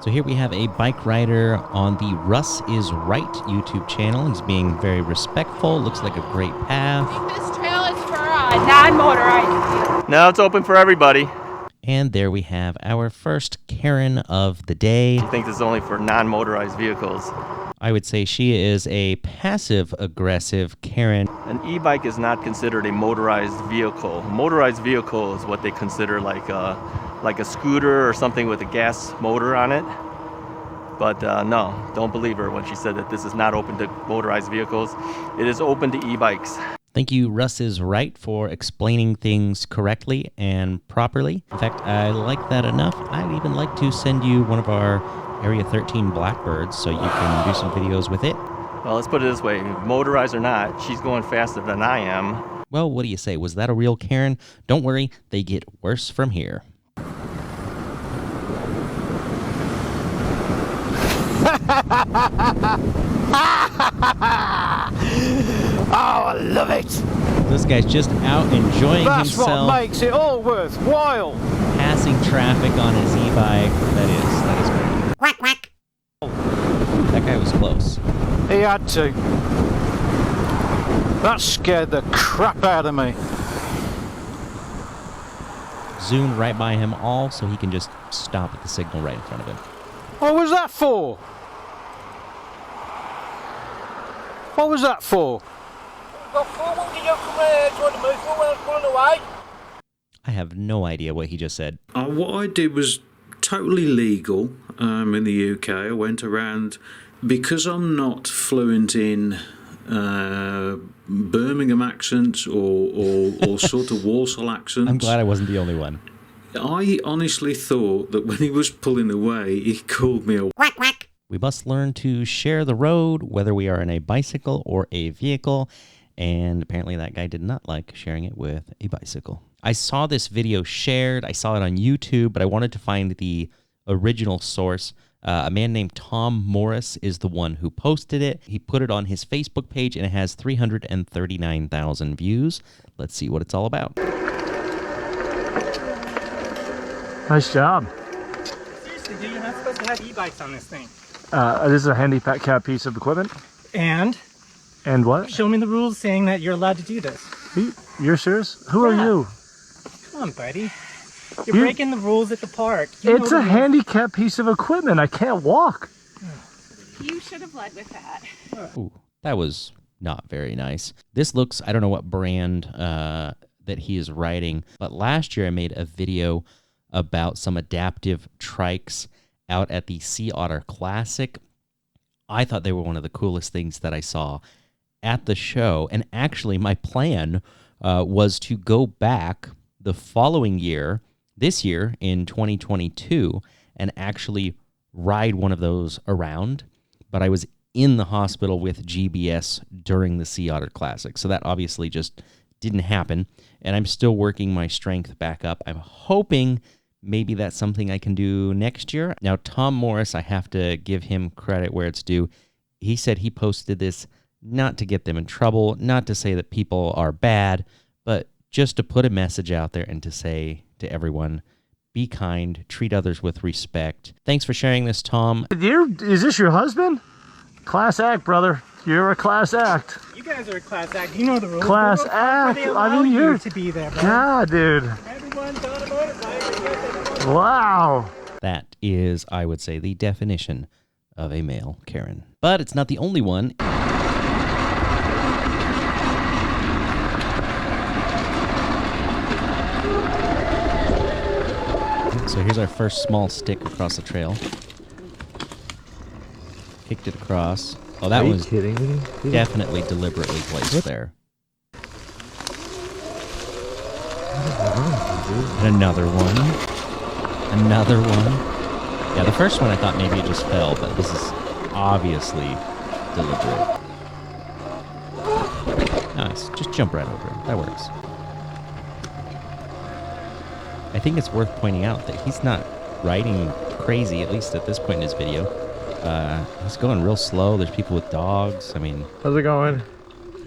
So here we have a bike rider on the Russ is Right YouTube channel. He's being very respectful. Looks like a great path. I think this trail is for non-motorized. No, it's open for everybody. And there we have our first Karen of the day. I think this is only for non-motorized vehicles. I would say she is a passive-aggressive Karen. An e-bike is not considered a motorized vehicle. A motorized vehicle is what they consider like a scooter or something with a gas motor on it. But no, don't believe her when she said that this is not open to motorized vehicles. It is open to e-bikes. Thank you, Russ is Right, for explaining things correctly and properly. In fact, I like that enough. I'd even like to send you one of our Area 13 Blackbirds so you can do some videos with it. Well, let's put it this way. Motorized or not, she's going faster than I am. Well, what do you say? Was that a real Karen? Don't worry, they get worse from here. Oh, I love it! This guy's just out enjoying That's himself. That's what makes it all worthwhile. Passing traffic on his e-bike. That is great. Quack, quack. That guy was close. He had to. That scared the crap out of me. Zoomed right by him all so he can just stop at the signal right in front of him. What was that for? What was that for? I have no idea what he just said. What I did was totally legal in the UK. I went around, because I'm not fluent in Birmingham accents or sort of Walsall accents. I'm glad I wasn't the only one. I honestly thought that when he was pulling away, he called me a Quack, quack. We must learn to share the road, whether we are in a bicycle or a vehicle, and apparently that guy did not like sharing it with a bicycle. I saw this video shared, I saw it on YouTube, but I wanted to find the original source. A man named Tom Morris is the one who posted it. He put it on his Facebook page, and it has 339,000 views. Let's see what it's all about. Nice job. Seriously, dude, you're not supposed to have e-bikes on this thing. This is a handicap piece of equipment. And what? show me the rules saying that you're allowed to do this. You're serious? Who are you? Come on, buddy. You're breaking the rules at the park. It's a handicap piece of equipment. I can't walk. You should have led with that. Ooh, that was not very nice. This looks, I don't know what brand that he is riding, but last year I made a video about some adaptive trikes out at the Sea Otter Classic. I thought they were one of the coolest things that I saw at the show, and actually my plan was to go back the following year, this year in 2022, and actually ride one of those around, but I was in the hospital with GBS during the Sea Otter Classic, so that obviously just didn't happen, and I'm still working my strength back up. I'm hoping maybe that's something I can do next year. Now, Tom Morris, I have to give him credit where it's due. He said he posted this not to get them in trouble, not to say that people are bad, but just to put a message out there and to say to everyone, be kind, treat others with respect. Thanks for sharing this, Tom. Is this your husband? Class act, brother. You're a class act. You guys are a class act. You know the rules. Class The rules are act. they allow I mean, you you're to be there, bro. God, dude. Everyone's on a motorbike. Wow. That is, I would say, the definition of a male Karen. But it's not the only one. So here's our first small stick across the trail. Kicked it across. Oh, that was definitely deliberately placed there. And another one. Another one. Yeah, the first one I thought maybe it just fell, but this is obviously deliberate. Nice. Just jump right over him. That works. I think it's worth pointing out that he's not riding crazy, at least at this point in his video. He's going real slow. There's people with dogs. I mean... How's it going? No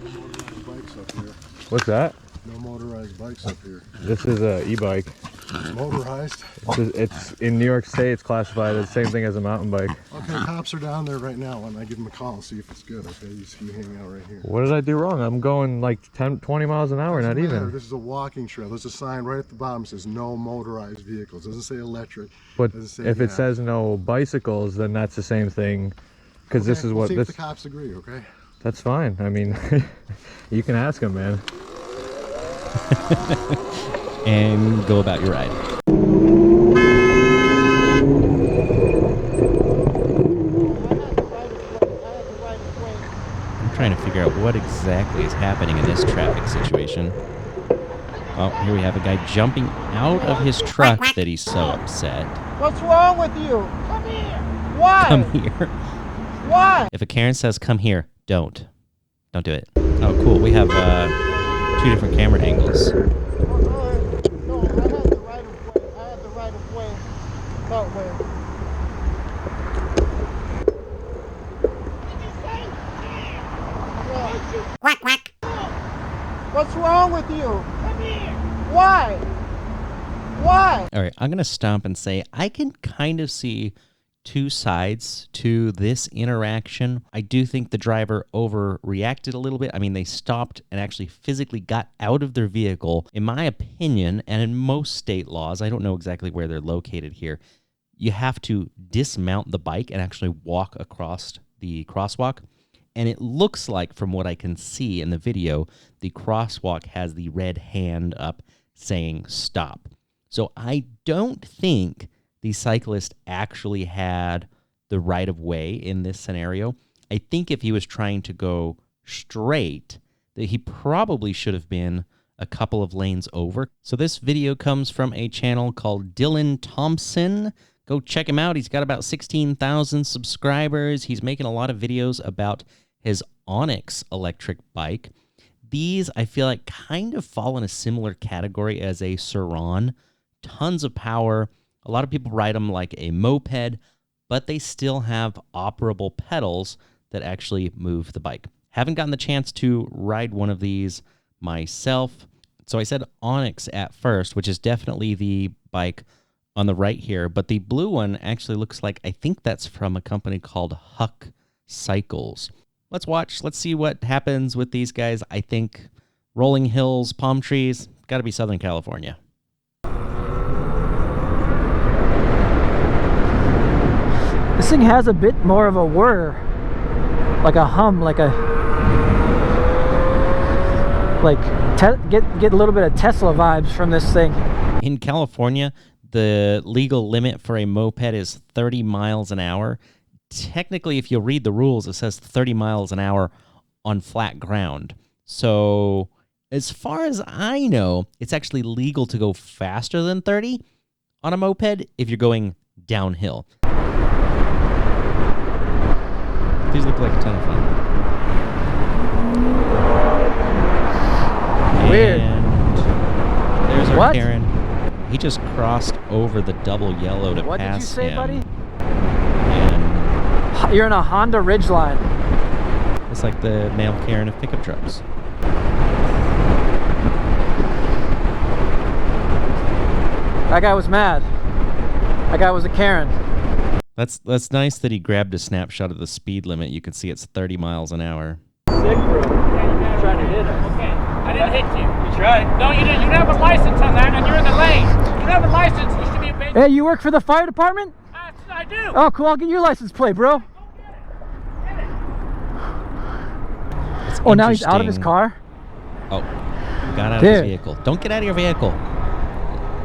motorized bikes up here. What's that? No motorized bikes up here. This is a e-bike. It's motorized. It's in New York State. It's classified as the same thing as a mountain bike. Okay, cops are down there right now, and I give them a call and see if it's good. Okay, you see me hanging out right here. What did I do wrong? I'm going like 10, 20 miles an hour, not even. This is a walking trail. There's a sign right at the bottom that says no motorized vehicles. It doesn't say electric. But Doesn't say if it gas. says no bicycles, then that's the same thing. Because this is we'll what see this. if the cops agree. Okay. That's fine. I mean, you can ask them, man. And go about your ride. I'm trying to figure out what exactly is happening in this traffic situation. Oh, here we have a guy jumping out of his truck that he's so upset. What's wrong with you? Come here. Why? Come here. Why? If a Karen says come here, don't do it. Oh, cool. We have 2 different camera angles. No, I had the right of way. I had the right of way. That way. Quack, quack. What's wrong with you? Come here. Why? Why? All right, I'm going to stop and say I can kind of see 2 sides to this interaction. I do think the driver overreacted a little bit. I mean, they stopped and actually physically got out of their vehicle. In my opinion, and in most state laws, I don't know exactly where they're located here, you have to dismount the bike and actually walk across the crosswalk. And it looks like, from what I can see in the video, the crosswalk has the red hand up saying stop. So I don't think the cyclist actually had the right of way in this scenario. I think if he was trying to go straight, that he probably should have been a couple of lanes over. So this video comes from a channel called Dylan Thompson. Go check him out. He's got about 16,000 subscribers. He's making a lot of videos about his Onyx electric bike. These, I feel like, kind of fall in a similar category as a Sur-Ron. Tons of power. A lot of people ride them like a moped, but they still have operable pedals that actually move the bike. Haven't gotten the chance to ride one of these myself. So I said Onyx at first, which is definitely the bike on the right here, but the blue one actually looks like, I think that's from a company called Huck Cycles. Let's watch. Let's see what happens with these guys. I think rolling hills, palm trees, got to be Southern California. This thing has a bit more of a whir, like a hum, like get a little bit of Tesla vibes from this thing. In California, the legal limit for a moped is 30 miles an hour. Technically, if you read the rules, it says 30 miles an hour on flat ground. So as far as I know, it's actually legal to go faster than 30 on a moped if you're going downhill. These look like a ton of fun. Weird. And there's our What? Karen. He just crossed over the double yellow to What did you pass say, him. buddy? And You're in a Honda Ridgeline. it's like the male Karen of pickup trucks. That guy was mad. That guy was a Karen. That's nice that he grabbed a snapshot of the speed limit. You can see it's 30 miles an hour. Sick, bro. Trying to hit us. Okay, I didn't hit you. You tried. No, you didn't. You don't have a license on that, and you're in the lane. You don't have a license. You should be a big. Hey, you work for the fire department? I do. Oh, cool. I'll get your license plate, bro. It's Oh, now he's out of his interesting. car? Oh, he got out of Dude. his vehicle. Don't get out of your vehicle.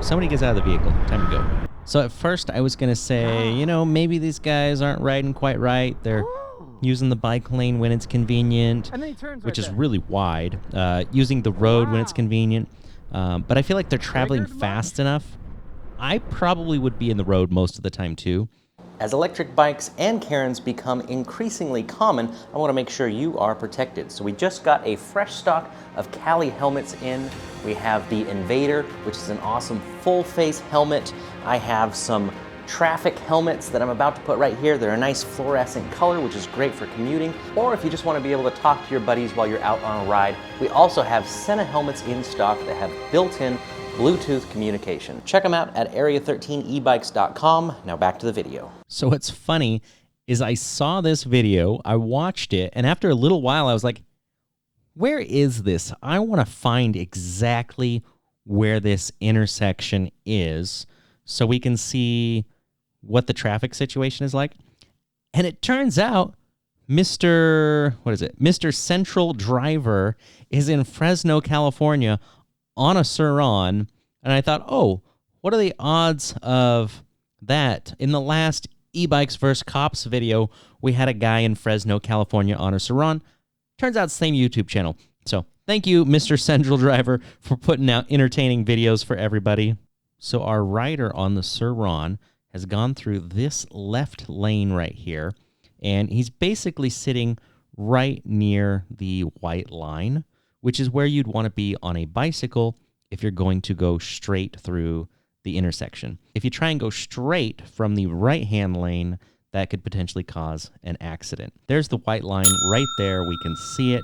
Somebody gets out of the vehicle. Time to go. So at first I was going to say, you know, maybe these guys aren't riding quite right. They're using the bike lane when it's convenient, And then he turns which right is there. really wide, using the road when it's convenient. But I feel like they're traveling fast enough. I probably would be in the road most of the time too. As electric bikes and Karens become increasingly common, I want to make sure you are protected. So we just got a fresh stock of Cali helmets in. We have the Invader, which is an awesome full face helmet. I have some traffic helmets that I'm about to put right here. They're a nice fluorescent color, which is great for commuting, or if you just want to be able to talk to your buddies while you're out on a ride. We also have Sena helmets in stock that have built-in Bluetooth communication. Check them out at area13ebikes.com. Now back to the video. So what's funny is I saw this video, I watched it, and after a little while I was like, where is this? I want to find exactly where this intersection is so we can see what the traffic situation is like. And it turns out Mr. Central Driver is in Fresno, California on a Sur-Ron. And I thought, oh, what are the odds of that? In the last Ebikes vs. Cops video, we had a guy in Fresno, California on a Sur-Ron. Turns out same YouTube channel. So thank you, Mr. Central Driver, for putting out entertaining videos for everybody. So our rider on the Sur-Ron has gone through this left lane right here, and he's basically sitting right near the white line, which is where you'd want to be on a bicycle if you're going to go straight through the intersection. If you try and go straight from the right-hand lane, that could potentially cause an accident. There's the white line right there. We can see it.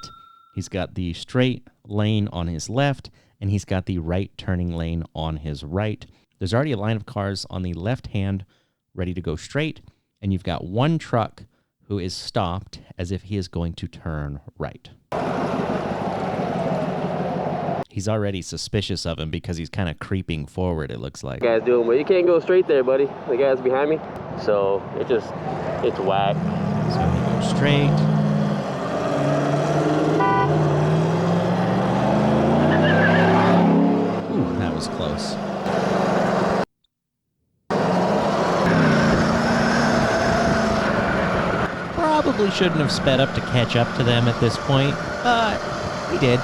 He's got the straight lane on his left, and he's got the right turning lane on his right. There's already a line of cars on the left hand ready to go straight, and you've got one truck who is stopped as if he is going to turn right. He's already suspicious of him because he's kind of creeping forward, it looks like. Guys doing, but you can't go straight there, buddy. The guy's behind me. So it's whack. So you go straight. Ooh, that was close. Probably shouldn't have sped up to catch up to them at this point, but he did.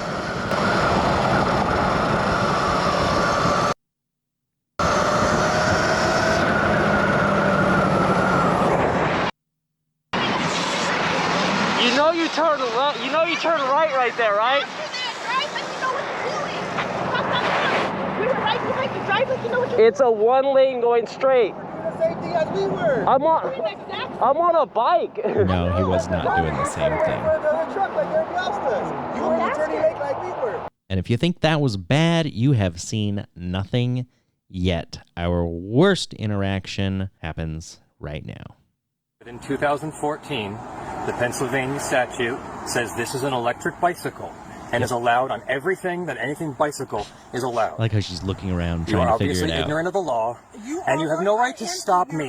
You turn right there, right? It's a one lane going straight. I'm on a bike. No, he was not doing the same thing. And if you think that was bad, you have seen nothing yet. Our worst interaction happens right now. In 2014, the Pennsylvania statute says this is an electric bicycle and is allowed on everything that anything bicycle is allowed. I like how she's looking around You trying are to figure it obviously out. ignorant of the law, and you have no right to stop me.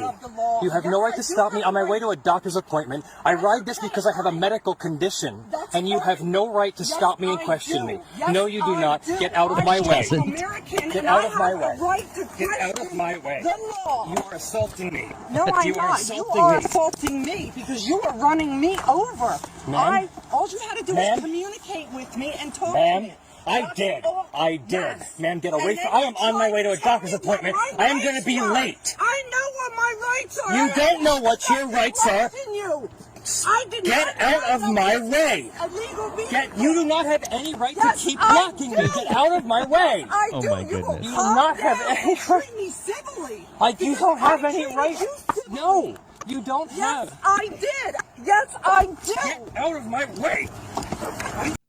You have no right to stop me on my way to a doctor's appointment. I ride this because I have a medical condition, and you have no right to stop me and question me. No, you do not. Get out of my way. Get out of my way. Get out of my way. You are assaulting me. No, I'm not. You are assaulting me because you are running me over. All you had to do was communicate with me and talk to me. I did. Ma'am, get away from... I am on my way to a doctor's appointment. I am going to be late. I know what my rights are. You don't know what your rights are. Get out of my way. You do not have any right to keep blocking me. Get out of my way. Oh my goodness. You do not have any right. You don't have any right. No, you don't have. Yes, I did. Yes, I did. Get out of my way.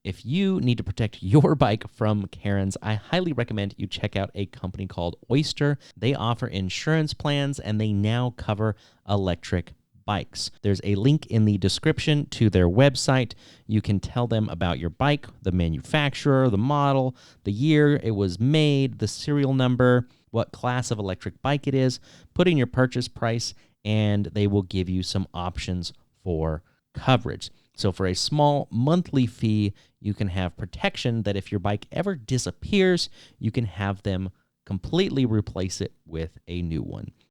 If you need to protect your bike from Karens, I highly recommend you check out a company called Oyster. They offer insurance plans, and they now cover electric bikes. There's a link in the description to their website. You can tell them about your bike, the manufacturer, the model, the year it was made, the serial number, what class of electric bike it is, put in your purchase price, and they will give you some options for coverage. So for a small monthly fee, you can have protection that if your bike ever disappears, you can have them completely replace it with a new one.